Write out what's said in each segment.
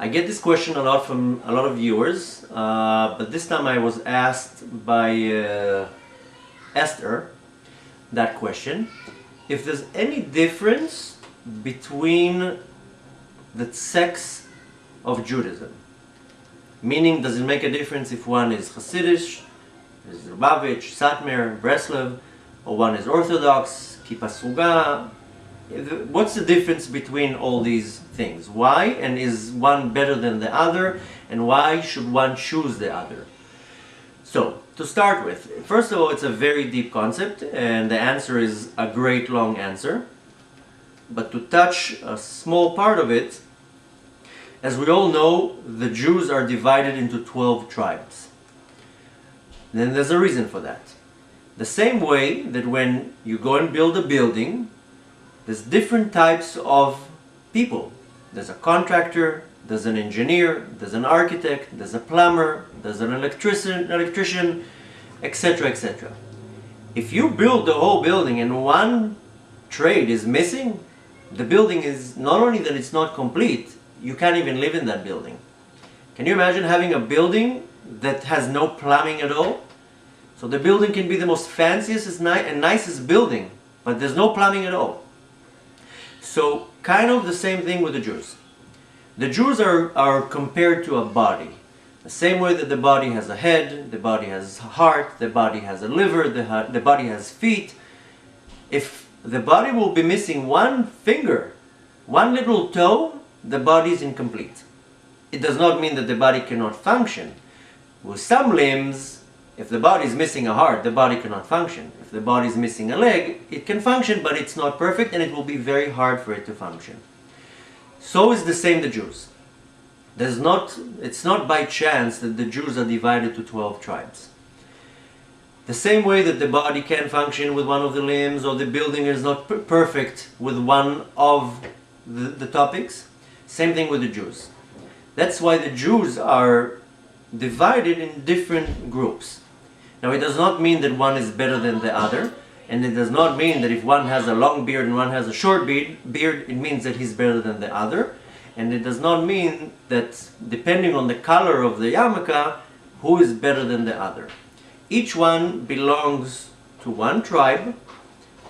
I get this question a lot from a lot of viewers, but this time I was asked by Esther that question. If there's any difference between the sects of Judaism, meaning does it make a difference if one is Hasidish, is Lubavitch, Satmar, Breslev, or one is Orthodox, Kippa Sruga? What's the difference between all these things? Why, and is one better than the other, and why should one choose the other? So, to start with, first of all, it's a very deep concept, and the answer is a great long answer. But to touch a small part of it, as we all know, the Jews are divided into 12 tribes. Then there's a reason for that. The same way that when you go and build a building, there's different types of people. There's a contractor, there's an engineer, there's an architect, there's a plumber, there's an electrician, etc., etc. If you build the whole building and one trade is missing, the building is not only that it's not complete, you can't even live in that building. Can you imagine having a building that has no plumbing at all? So the building can be the most fanciest and nicest building, but there's no plumbing at all. So kind of the same thing with the Jews. The Jews are compared to a body. The same way that the body has a head, the body has a heart, the body has a liver, the body has feet. If the body will be missing one finger, one little toe, the body is incomplete. It does not mean that the body cannot function. With some limbs, if the body is missing a heart, the body cannot function. If the body is missing a leg, it can function, but it's not perfect, and it will be very hard for it to function. So is the same the Jews. It's not by chance that the Jews are divided to 12 tribes. The same way that the body can function with one of the limbs, or the building is not perfect with one of the topics, same thing with the Jews. That's why the Jews are divided in different groups. Now, it does not mean that one is better than the other, and it does not mean that if one has a long beard and one has a short beard, it means that he's better than the other, and it does not mean that depending on the color of the yarmulke, who is better than the other. Each one belongs to one tribe.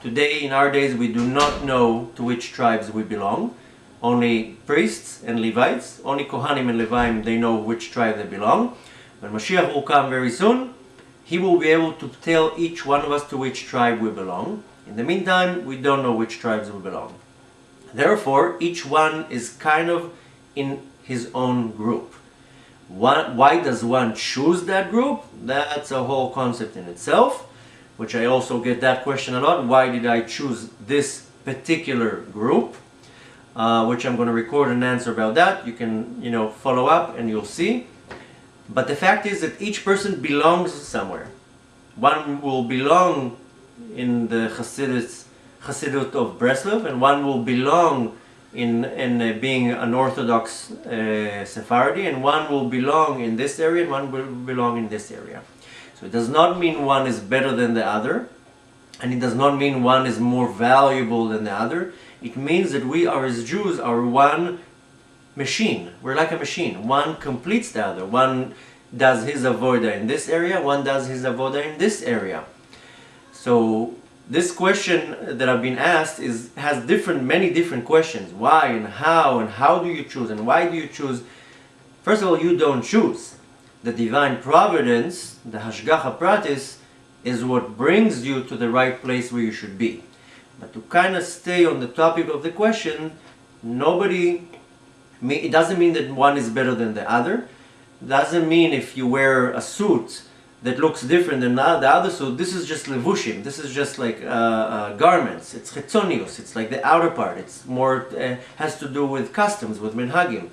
Today, in our days, we do not know to which tribes we belong. Only priests and Levites, only Kohanim and Leviim, they know which tribe they belong. When Mashiach will come very soon, he will be able to tell each one of us to which tribe we belong. In the meantime, we don't know which tribes we belong. Therefore, each one is kind of in his own group. Why does one choose that group? That's a whole concept in itself, which I also get that question a lot. Why did I choose this particular group? Which I'm going to record an answer about that. You can, follow up and you'll see. But the fact is that each person belongs somewhere. One will belong in the Chassidut of Breslev, and one will belong in being an Orthodox Sephardi, and one will belong in this area, and one will belong in this area. So it does not mean one is better than the other, and it does not mean one is more valuable than the other. It means that we are, as Jews, are one machine. We're like a machine. One completes the other. One does his avoda in this area, one does his avoda in this area. So this question that I've been asked has many different questions. Why and how do you choose, and why do you choose? First of all, you don't choose. The divine providence, the hashgacha pratis, is what brings you to the right place where you should be. But to kind of stay on the topic of the question, it doesn't mean that one is better than the other. It doesn't mean if you wear a suit that looks different than the other suit, this is just levushim, this is just like garments, it's chetzonius, it's like the outer part, it's more, has to do with customs, with minhagim.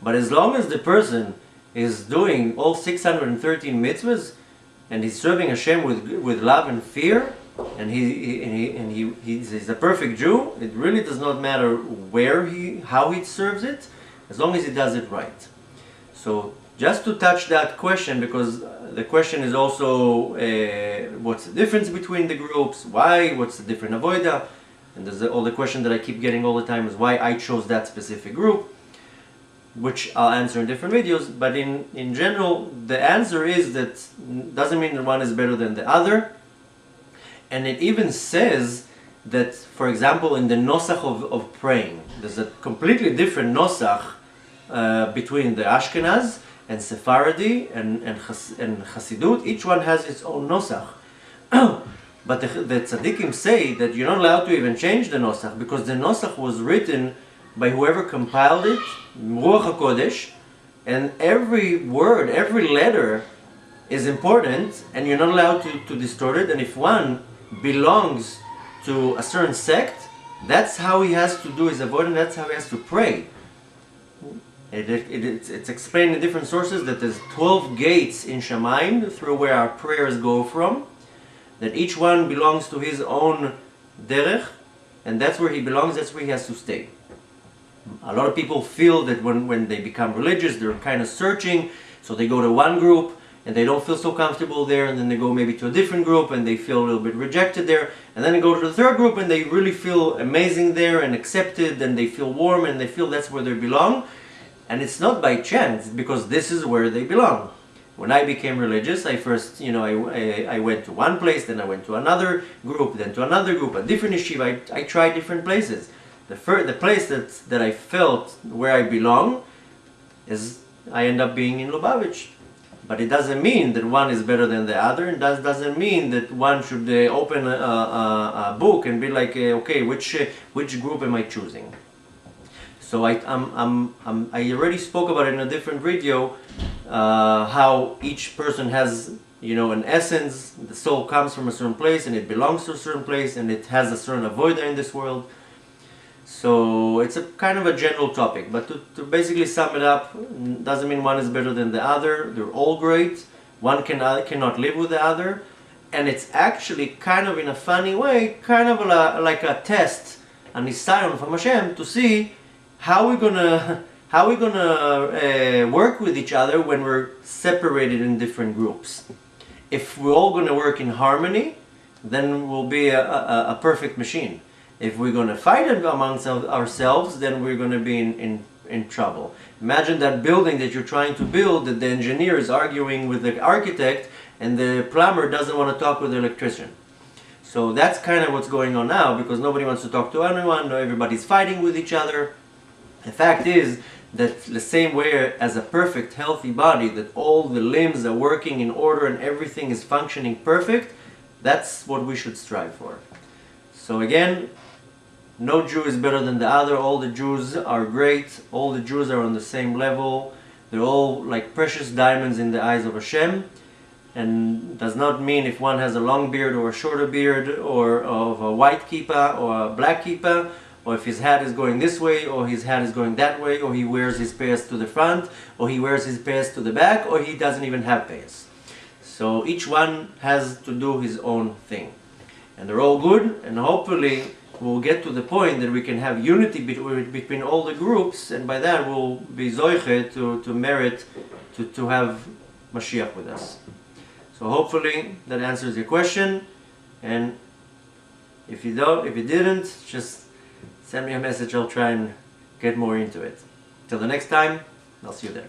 But as long as the person is doing all 613 mitzvahs, and he's serving Hashem with love and fear, and he's a perfect Jew, it really does not matter how he serves it, as long as he does it right. So just to touch that question, because the question is also what's the difference between the groups, what's the different avoida, and there's all the question that I keep getting all the time is why I chose that specific group. which I'll answer in different videos, but in general, the answer is that doesn't mean that one is better than the other. And it even says that, for example, in the nosach of praying, there's a completely different nosach between the Ashkenaz and Sephardi and Hasidut. Each one has its own nosach. But the tzaddikim say that you're not allowed to even change the nosach, because the nosach was written by whoever compiled it, Ruach HaKodesh, and every word, every letter is important, and you're not allowed to distort it. And if one belongs to a certain sect, that's how he has to do his avodah, and that's how he has to pray. It's explained in different sources that there's 12 gates in Shamayim through where our prayers go from, that each one belongs to his own derech, and that's where he belongs, that's where he has to stay. A lot of people feel that when they become religious, they're kind of searching, so they go to one group and they don't feel so comfortable there, and then they go maybe to a different group and they feel a little bit rejected there, and then they go to the third group and they really feel amazing there and accepted, and they feel warm and they feel that's where they belong. And it's not by chance, because this is where they belong. When I became religious, I first, I went to one place, then I went to another group, then to another group, a different yeshiva. I tried different places. The place that I felt where I belong is, I end up being in Lubavitch. But it doesn't mean that one is better than the other, and that doesn't mean that one should open a book and be like, okay, which group am I choosing? So I already spoke about it in a different video, how each person has, an essence. The soul comes from a certain place and it belongs to a certain place, and it has a certain avodah in this world. So it's a kind of a general topic, but to basically sum it up, doesn't mean one is better than the other. They're all great. One cannot live with the other, and it's actually kind of, in a funny way, kind of like a test, a nisayon from Hashem, to see how we're gonna work with each other when we're separated in different groups. If we're all gonna work in harmony, then we'll be a perfect machine. If we're gonna fight amongst ourselves, then we're gonna be in trouble. Imagine that building that you're trying to build, that the engineer is arguing with the architect, and the plumber doesn't want to talk with the electrician. So that's kind of what's going on now, because nobody wants to talk to anyone. Everybody's fighting with each other. The fact is that the same way as a perfect, healthy body, that all the limbs are working in order and everything is functioning perfect, that's what we should strive for. So again, no Jew is better than the other. All the Jews are great. All the Jews are on the same level. They're all like precious diamonds in the eyes of Hashem. And does not mean if one has a long beard or a shorter beard, or of a white kippah or a black kippah, or if his hat is going this way or his hat is going that way, or he wears his payas to the front, or he wears his payas to the back, or he doesn't even have payas. So each one has to do his own thing. And they're all good, and hopefully we'll get to the point that we can have unity between all the groups, and by that we'll be zoiche to merit to have Mashiach with us. So hopefully that answers your question, and if you didn't, just send me a message. I'll try and get more into it. Till the next time, I'll see you there.